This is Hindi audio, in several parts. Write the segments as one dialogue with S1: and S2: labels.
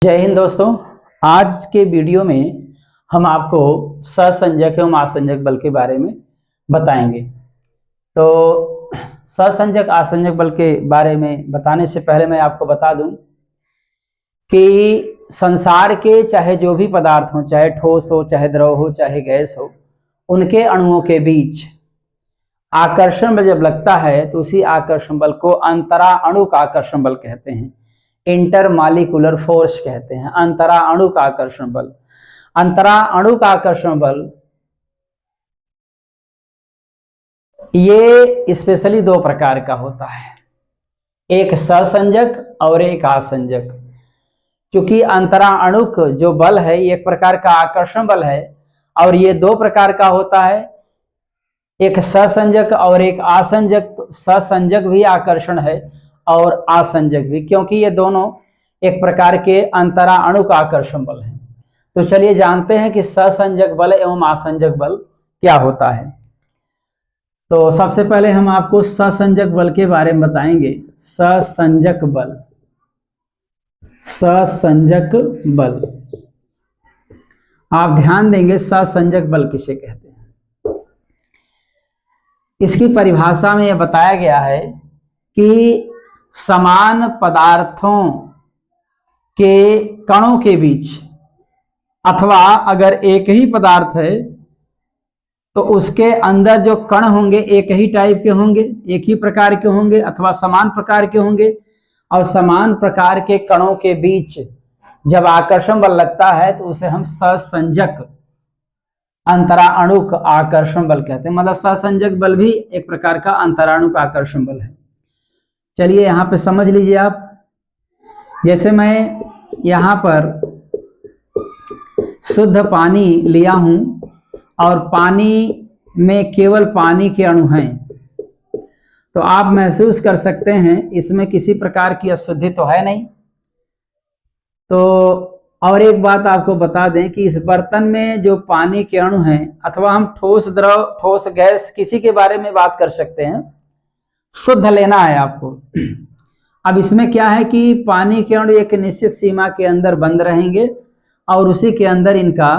S1: जय हिंद दोस्तों। आज के वीडियो में हम आपको सहसंजक एवं आसंजक बल के बारे में बताएंगे। तो सहसंजक आसंजक बल के बारे में बताने से पहले मैं आपको बता दूं कि संसार के चाहे जो भी पदार्थ हो, चाहे ठोस हो, चाहे द्रव हो, चाहे गैस हो, उनके अणुओं के बीच आकर्षण बल जब लगता है तो उसी आकर्षण बल को अंतरा अणुक आकर्षण बल कहते हैं, इंटरमॉलिक्यूलर फोर्स कहते हैं। अंतरा अणुक आकर्षण बल, अंतरा अणुक आकर्षण बल ये स्पेशली दो प्रकार का होता है, एक सहसंजक और एक आसंजक। क्योंकि अंतरा अणुक जो बल है ये एक प्रकार का आकर्षण बल है और ये दो प्रकार का होता है, एक सहसंजक और एक आसंजक। सहसंजक भी आकर्षण है और आसंजक भी, क्योंकि ये दोनों एक प्रकार के अंतरा अणुक आकर्षण बल हैं। तो चलिए जानते हैं कि सहसंजक बल एवं आसंजक बल क्या होता है। तो सबसे पहले हम आपको सहसंजक बल के बारे में बताएंगे। सहसंजक बल, सहसंजक बल, आप ध्यान देंगे सहसंजक बल किसे कहते हैं। इसकी परिभाषा में यह बताया गया है कि समान पदार्थों के कणों के बीच, अथवा अगर एक ही पदार्थ है तो उसके अंदर जो कण होंगे एक ही टाइप के होंगे, एक ही प्रकार के होंगे अथवा समान प्रकार के होंगे, और समान प्रकार के कणों के बीच जब आकर्षण बल लगता है तो उसे हम सहसंजक अंतरा अणुक आकर्षण बल कहते हैं। मतलब सहसंजक बल भी एक प्रकार का अंतराणुक आकर्षण बल है। चलिए यहाँ पे समझ लीजिए आप। जैसे मैं यहाँ पर शुद्ध पानी लिया हूं और पानी में केवल पानी के अणु हैं, तो आप महसूस कर सकते हैं इसमें किसी प्रकार की अशुद्धि तो है नहीं। तो और एक बात आपको बता दें कि इस बर्तन में जो पानी के अणु हैं, अथवा हम ठोस द्रव, ठोस गैस, किसी के बारे में बात कर सकते हैं, शुद्ध लेना है आपको। अब इसमें क्या है कि पानी के अणु एक निश्चित सीमा के अंदर बंद रहेंगे और उसी के अंदर इनका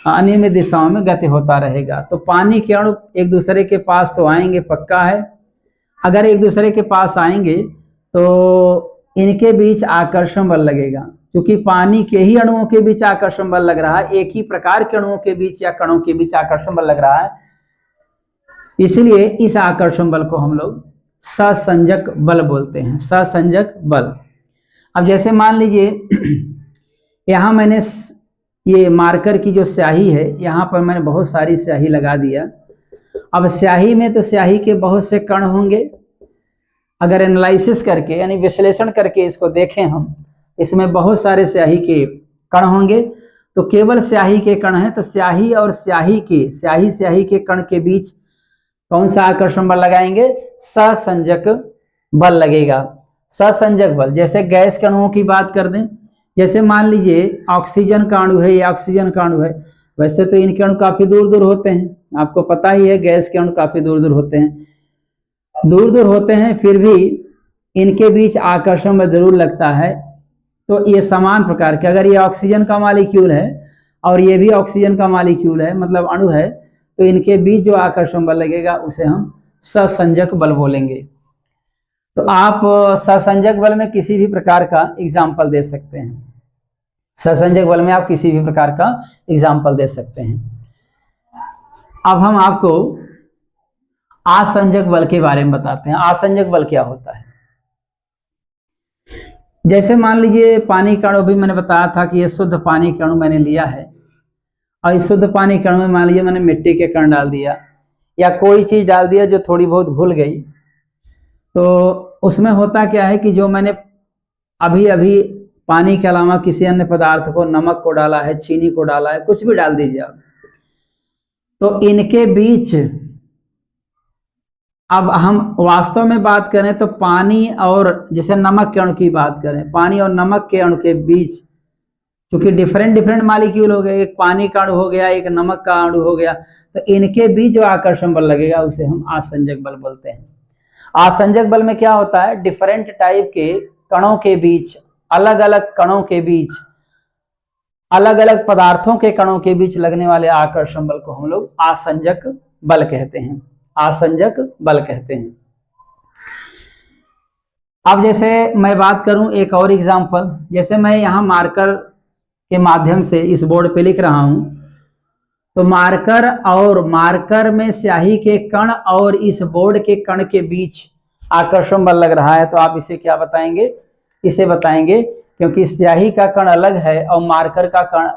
S1: अनियमित दिशाओं में गति होता रहेगा। तो पानी के अणु एक दूसरे के पास तो आएंगे, पक्का है। अगर एक दूसरे के पास आएंगे तो इनके बीच आकर्षण बल लगेगा। क्योंकि पानी के ही अणुओं के बीच आकर्षण बल लग रहा है, एक ही प्रकार के अणुओं के बीच या कणों के बीच आकर्षण बल लग रहा है, इसलिए इस आकर्षण बल को हम लोग सहसंजक बल बोलते हैं। सहसंजक बल। अब जैसे मान लीजिए यहाँ मैंने ये मार्कर की जो स्याही है, यहाँ पर मैंने बहुत सारी स्याही लगा दिया। अब स्याही में तो स्याही के बहुत से कण होंगे। अगर एनालिसिस करके यानी विश्लेषण करके इसको देखें हम, इसमें बहुत सारे स्याही के कण होंगे। तो केवल स्याही के कण हैं, तो स्याही और स्याही के कण के बीच कौन सा आकर्षण बल लगाएंगे? सहसंजक बल लगेगा। सहसंजक बल। जैसे गैस के अणुओं की बात कर दें, जैसे मान लीजिए ऑक्सीजन का अणु है, या ऑक्सीजन का अणु है, वैसे तो इनके अणु काफी दूर दूर होते हैं, आपको पता ही है गैस के अणु काफी दूर दूर होते हैं, फिर भी इनके बीच आकर्षण बल जरूर लगता है। तो ये समान प्रकार के, अगर ये ऑक्सीजन का मॉलिक्यूल है और ये भी ऑक्सीजन का मॉलिक्यूल है, मतलब अणु है, तो इनके बीच जो आकर्षण बल लगेगा उसे हम सहसंजक बल बोलेंगे। तो आप सहसंजक बल में किसी भी प्रकार का एग्जाम्पल दे सकते हैं। सहसंजक बल में आप किसी भी प्रकार का एग्जाम्पल दे सकते हैं। अब हम आपको आसंजक बल के बारे में बताते हैं। आसंजक बल क्या होता है? जैसे मान लीजिए पानी का अणु, भी मैंने बताया था कि ये शुद्ध पानी का अणु मैंने लिया है, और इस शुद्ध पानी के अणु में मान लीजिए मैंने मिट्टी के कण डाल दिया या कोई चीज डाल दिया जो थोड़ी बहुत घुल गई। तो उसमें होता क्या है कि जो मैंने अभी अभी पानी के अलावा किसी अन्य पदार्थ को, नमक को डाला है, चीनी को डाला है, कुछ भी डाल दीजिए आप, तो इनके बीच, अब हम वास्तव में बात करें तो पानी और, जैसे नमक के अणु की बात करें, पानी और नमक के अणु के बीच क्योंकि डिफरेंट मॉलिक्यूल हो गए, एक पानी का अणु हो गया, एक नमक का अणु हो गया, तो इनके बीच जो आकर्षण बल लगेगा उसे हम आसंजक बल बोलते हैं। आसंजक बल में क्या होता है? डिफरेंट टाइप के कणों के बीच, अलग अलग कणों के बीच अलग अलग पदार्थों के कणों के बीच लगने वाले आकर्षण बल को हम लोग आसंजक बल कहते हैं, आसंजक बल कहते हैं। अब जैसे मैं बात करूं एक और एग्जांपल, जैसे मैं यहाँ मार्कर के माध्यम से इस बोर्ड पे लिख रहा हूं, तो मार्कर में स्याही के कण और इस बोर्ड के कण के बीच आकर्षण बल लग रहा है, तो आप इसे क्या बताएंगे? इसे बताएंगे, क्योंकि स्याही का कण अलग है और मार्कर का कण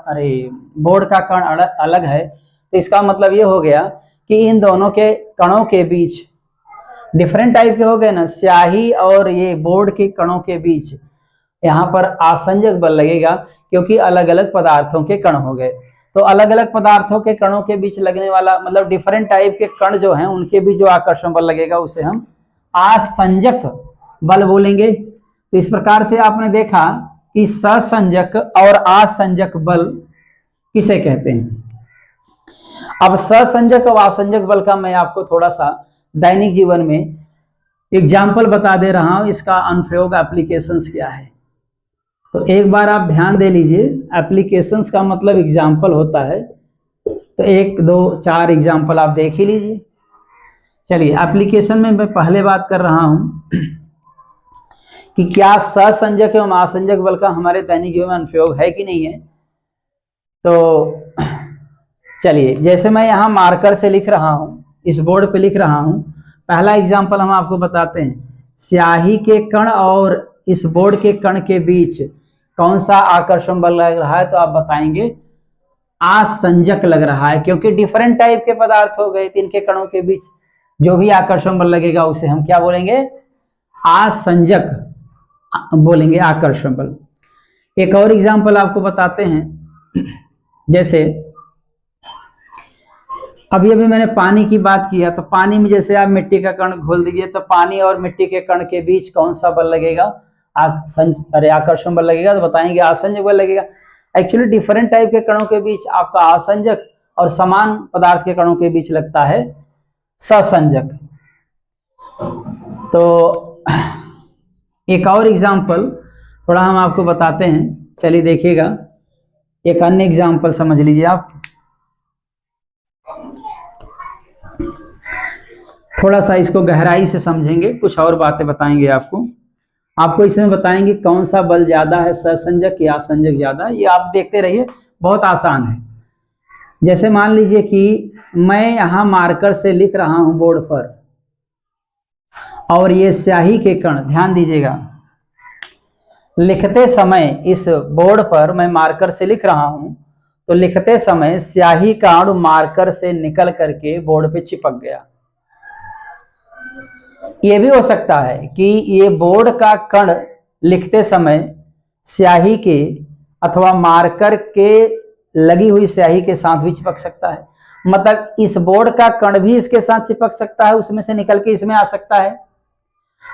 S1: बोर्ड का कण अलग है, तो इसका मतलब ये हो गया कि इन दोनों के कणों के बीच डिफरेंट टाइप के हो गए ना, स्याही और ये बोर्ड के कणों के बीच यहाँ पर आसंजक बल लगेगा, क्योंकि अलग अलग पदार्थों के कण हो गए। तो अलग अलग पदार्थों के कणों के बीच लगने वाला मतलब डिफरेंट टाइप के कण जो हैं उनके बीच जो आकर्षण बल लगेगा उसे हम आसंजक बल बोलेंगे। तो इस प्रकार से आपने देखा कि ससंजक और आसंजक बल किसे कहते हैं। अब ससंजक और आसंजक बल का मैं आपको थोड़ा सा दैनिक जीवन में एग्जाम्पल बता दे रहा हूं, इसका अनुप्रयोग एप्लीकेशंस क्या है। तो एक बार आप ध्यान दे लीजिए, एप्लीकेशंस का मतलब एग्जाम्पल होता है। तो 1 2 4 एग्जाम्पल आप देख ही लीजिए। चलिए, एप्लीकेशन में मैं पहले बात कर रहा हूं कि क्या ससंजक एवं आसंजक बल का हमारे दैनिक जीवन में अनुप्रयोग है कि नहीं है। तो चलिए, जैसे मैं यहाँ मार्कर से लिख रहा हूं, इस बोर्ड पे लिख रहा हूं, पहला एग्जाम्पल हम आपको बताते हैं। स्याही के कण और इस बोर्ड के कण के बीच कौन सा आकर्षण बल लग रहा है, तो आप बताएंगे आसंजक लग रहा है, क्योंकि डिफरेंट टाइप के पदार्थ हो गए, इनके कणों के बीच जो भी आकर्षण बल लगेगा उसे हम क्या बोलेंगे? आसंजक बोलेंगे, आकर्षण बल। एक और एग्जाम्पल आपको बताते हैं। जैसे अभी मैंने पानी की बात किया, तो पानी में जैसे आप मिट्टी का कण घोल दीजिए, तो पानी और मिट्टी के कण के बीच कौन सा बल लगेगा? आकर्षण बल लगेगा, तो बताएंगे आसंजक बल लगेगा। एक्चुअली डिफरेंट टाइप के कणों के बीच आपका आसंजक और समान पदार्थ के कणों के बीच लगता है ससंजक। तो एक और एग्जाम्पल थोड़ा हम आपको बताते हैं, चलिए देखिएगा। एक अन्य एग्जाम्पल समझ लीजिए आप, थोड़ा सा इसको गहराई से समझेंगे, कुछ और बातें बताएंगे आपको इसमें बताएंगे कौन सा बल ज्यादा है, ससंजक या आसंजक ज्यादा। ये आप देखते रहिए, बहुत आसान है। जैसे मान लीजिए कि मैं यहाँ मार्कर से लिख रहा हूं बोर्ड पर, और ये स्याही के कण, ध्यान दीजिएगा, लिखते समय इस बोर्ड पर मैं मार्कर से लिख रहा हूं, तो लिखते समय स्याही का अणु मार्कर से निकल करके बोर्ड पे चिपक गया। ये भी हो सकता है कि ये बोर्ड का कण लिखते समय स्याही के अथवा मार्कर के लगी हुई स्याही के साथ भी चिपक सकता है। मतलब इस बोर्ड का कण भी इसके साथ चिपक सकता है, उसमें से निकल के इसमें आ सकता है,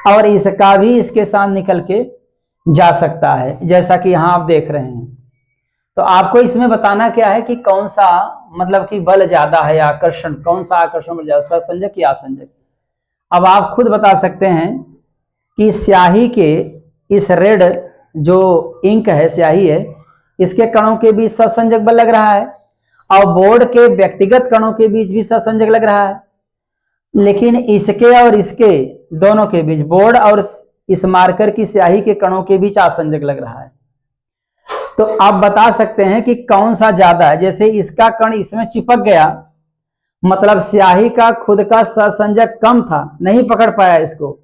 S1: और इसका भी इसके साथ निकल के जा सकता है, जैसा कि यहाँ आप देख रहे हैं। तो आपको इसमें बताना क्या है कि कौन सा मतलब कि बल ज्यादा है, आकर्षण, कौन सा आकर्षण बल ज्यादा, ससंजक या आसंजक। अब आप खुद बता सकते हैं कि स्याही के इस रेड जो इंक है, स्याही है, इसके कणों के बीच ससंजक बल लग रहा है, और बोर्ड के व्यक्तिगत कणों के बीच भी ससंजक लग रहा है। लेकिन इसके और इसके दोनों के बीच, बोर्ड और इस मार्कर की स्याही के कणों के बीच आसंजक लग रहा है। तो आप बता सकते हैं कि कौन सा ज्यादा है। जैसे इसका कण इसमें चिपक गया, मतलब स्याही का खुद का ससंजक कम था, नहीं पकड़ पाया इसको,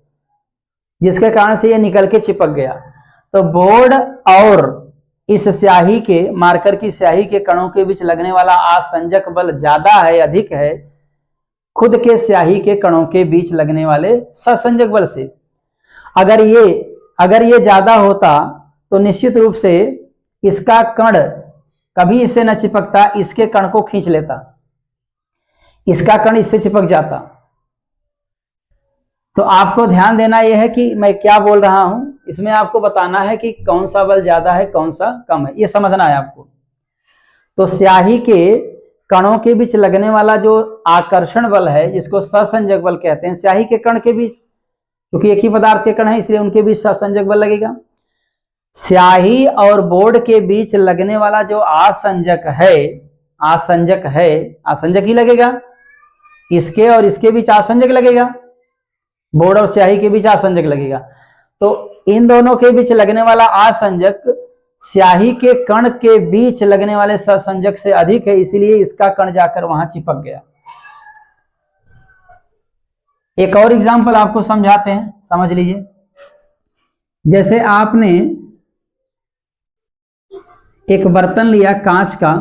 S1: जिसके कारण से ये निकल के चिपक गया। तो बोर्ड और इस स्याही के, मार्कर की स्याही के कणों के बीच लगने वाला आसंजक बल ज्यादा है, अधिक है, खुद के स्याही के कणों के बीच लगने वाले ससंजक बल से। अगर ये ज्यादा होता तो निश्चित रूप से इसका कण कभी इससे न चिपकता, इसके कण को खींच लेता, इसका कण इससे चिपक जाता। तो आपको ध्यान देना यह है कि मैं क्या बोल रहा हूं, इसमें आपको बताना है कि कौन सा बल ज्यादा है, कौन सा कम है, ये समझना है आपको। तो स्याही के कणों के बीच लगने वाला जो आकर्षण बल है, जिसको ससंजक बल कहते हैं, स्याही के कण के बीच, क्योंकि एक ही पदार्थ के कण है इसलिए उनके बीच ससंजक बल लगेगा। स्याही और बोर्ड के बीच लगने वाला जो आसंजक है, आसंजक ही लगेगा, इसके और इसके बीच आसंजक लगेगा, बोर्ड और स्याही के बीच आसंजक लगेगा। तो इन दोनों के बीच लगने वाला आसंजक स्याही के कण के बीच लगने वाले सहसंजक से अधिक है, इसीलिए इसका कण जाकर वहां चिपक गया। एक और एग्जांपल आपको समझाते हैं, समझ लीजिए। जैसे आपने एक बर्तन लिया कांच का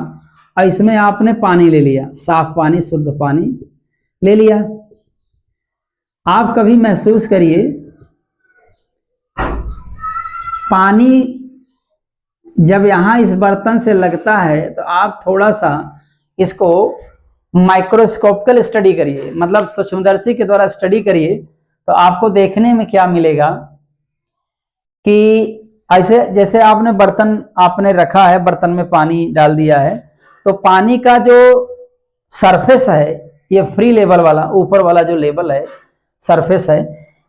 S1: और इसमें आपने पानी ले लिया, साफ पानी, शुद्ध पानी ले लिया। आप कभी महसूस करिए, पानी जब यहां इस बर्तन से लगता है तो आप थोड़ा सा इसको माइक्रोस्कोपिकल स्टडी करिए, मतलब सूक्ष्मदर्शी के द्वारा स्टडी करिए, तो आपको देखने में क्या मिलेगा कि ऐसे जैसे आपने बर्तन आपने रखा है, बर्तन में पानी डाल दिया है, तो पानी का जो सरफेस है, ये फ्री लेवल वाला, ऊपर वाला जो लेवल है, सरफेस है,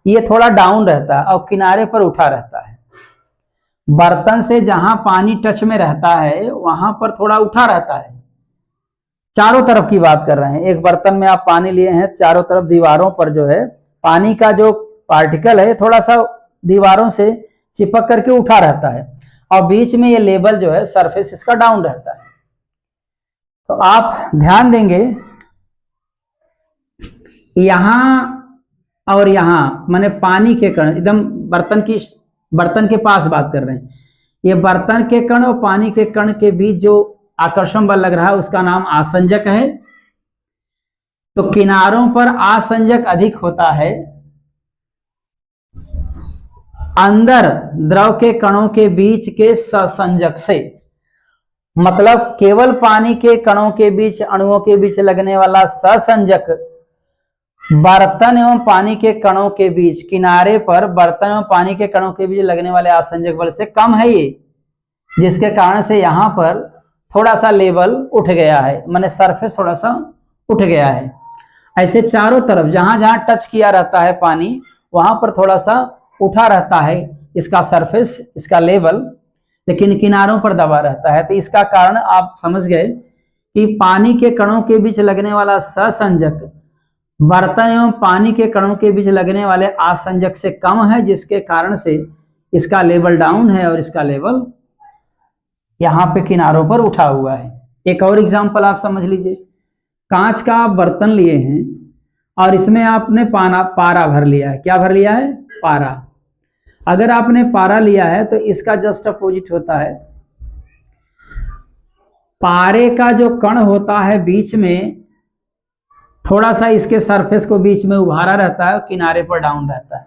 S1: ये थोड़ा डाउन रहता है और किनारे पर उठा रहता है। बर्तन से जहां पानी टच में रहता है वहां पर थोड़ा उठा रहता है। चारों तरफ की बात कर रहे हैं, एक बर्तन में आप पानी लिए हैं, चारों तरफ दीवारों पर जो है पानी का जो पार्टिकल है थोड़ा सा दीवारों से चिपक करके उठा रहता है, और बीच में ये लेवल जो है सरफेस इसका डाउन रहता है। तो आप ध्यान देंगे यहां और यहां, माने पानी के कण एकदम बर्तन के पास बात कर रहे हैं, ये बर्तन के कण और पानी के कण के बीच जो आकर्षण बल लग रहा है उसका नाम आसंजक है। तो किनारों पर आसंजक अधिक होता है, अंदर द्रव के कणों के बीच के सहसंजक से, मतलब केवल पानी के कणों के बीच, अणुओं के बीच लगने वाला सहसंजक बर्तन एवं पानी के कणों के बीच, किनारे पर बर्तन एवं पानी के कणों के बीच लगने वाले आसंजक बल से कम है ये, जिसके कारण से यहां पर थोड़ा सा लेवल उठ गया है, माने सरफेस थोड़ा सा उठ गया है। ऐसे चारों तरफ जहां जहां टच किया रहता है पानी, वहां पर थोड़ा सा उठा रहता है इसका सरफेस, इसका लेवल, लेकिन किनारों पर दबा रहता है। तो इसका कारण आप समझ गए कि पानी के कणों के बीच लगने वाला सहसंजक बर्तन एवं पानी के कणों के बीच लगने वाले आसंजक से कम है, जिसके कारण से इसका लेवल डाउन है और इसका लेवल यहां पे किनारों पर उठा हुआ है। एक और एग्जांपल आप समझ लीजिए। कांच का आप बर्तन लिए हैं और इसमें आपने पारा भर लिया है। क्या भर लिया है? पारा। अगर आपने पारा लिया है तो इसका जस्ट अपोजिट होता है, पारे का जो कण होता है बीच में थोड़ा सा इसके सरफेस को बीच में उभारा रहता है और किनारे पर डाउन रहता है।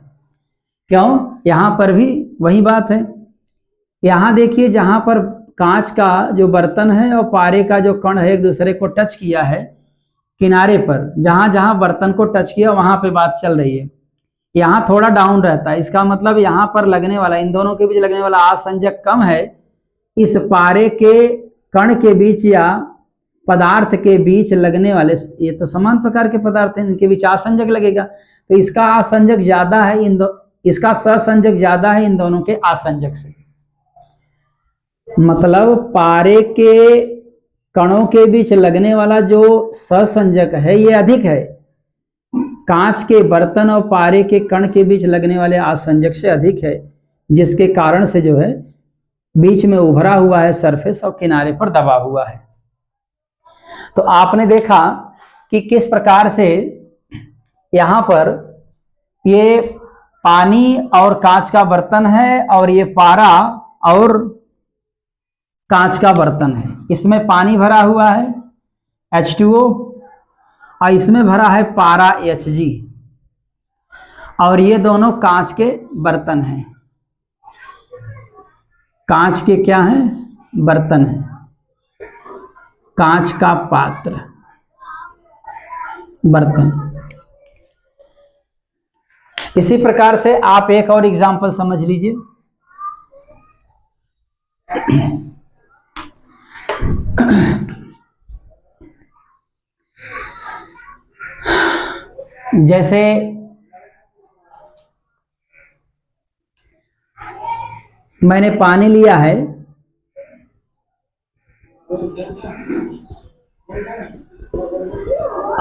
S1: क्यों? यहां पर भी वही बात है। यहां देखिए, जहां पर कांच का जो बर्तन है और पारे का जो कण है एक दूसरे को टच किया है, किनारे पर जहां जहां बर्तन को टच किया वहां पे बात चल रही है, यहां थोड़ा डाउन रहता है। इसका मतलब यहां पर लगने वाला, इन दोनों के बीच लगने वाला आसंजक कम है, इस पारे के कण के बीच या पदार्थ के बीच लगने वाले, ये तो समान प्रकार के पदार्थ हैं, इनके बीच आसंजक लगेगा, तो इसका आसंजक ज्यादा है, इसका सहसंजक ज्यादा है इन दोनों के आसंजक से। मतलब पारे के कणों के बीच लगने वाला जो सहसंजक है ये अधिक है, कांच के बर्तन और पारे के कण के बीच लगने वाले आसंजक से अधिक है, जिसके कारण से जो है बीच में उभरा हुआ है सरफेस और किनारे पर दबा हुआ है। तो आपने देखा कि किस प्रकार से यहां पर ये पानी और कांच का बर्तन है और ये पारा और कांच का बर्तन है। इसमें पानी भरा हुआ है H2O और इसमें भरा है पारा Hg, और ये दोनों कांच के बर्तन हैं। कांच के क्या हैं? बर्तन हैं, कांच का पात्र, बर्तन। इसी प्रकार से आप एक और एग्जांपल समझ लीजिए। जैसे मैंने पानी लिया है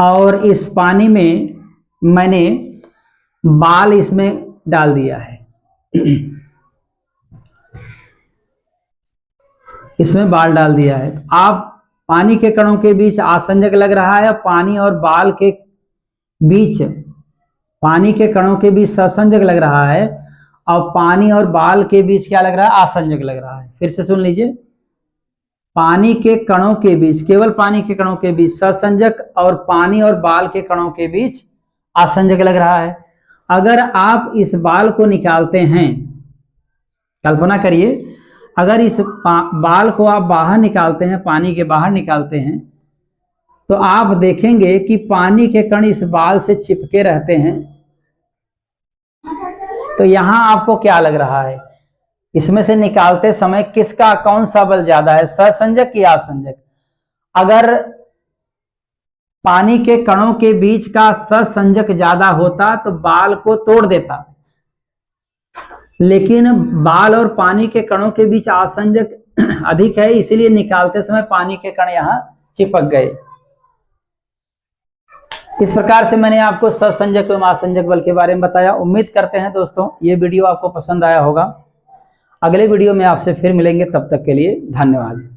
S1: और इस पानी में मैंने बाल इसमें डाल दिया है। इसमें बाल डाल दिया है। तो आप पानी के कणों के बीच आसंजक लग रहा है, पानी और बाल के बीच, पानी के कणों के बीच सहसंजक लग रहा है और पानी और बाल के बीच क्या लग रहा है? आसंजक लग रहा है। फिर से सुन लीजिए, पानी के कणों के बीच, केवल पानी के कणों के बीच सहसंजक और पानी और बाल के कणों के बीच आसंजक लग रहा है। अगर आप इस बाल को निकालते हैं, कल्पना करिए, अगर इस बाल को आप बाहर निकालते हैं, पानी के बाहर निकालते हैं, तो आप देखेंगे कि पानी के कण इस बाल से चिपके रहते हैं। तो यहां आपको क्या लग रहा है? इसमें से निकालते समय किसका, कौन सा बल ज्यादा है, सहसंजक या आसंजक? अगर पानी के कणों के बीच का सहसंजक ज्यादा होता तो बाल को तोड़ देता, लेकिन बाल और पानी के कणों के बीच आसंजक अधिक है, इसलिए निकालते समय पानी के कण यहां चिपक गए। इस प्रकार से मैंने आपको सहसंजक एवं आसंजक बल के बारे में बताया। उम्मीद करते हैं दोस्तों ये वीडियो आपको पसंद आया होगा। अगले वीडियो में आपसे फिर मिलेंगे, तब तक के लिए धन्यवाद।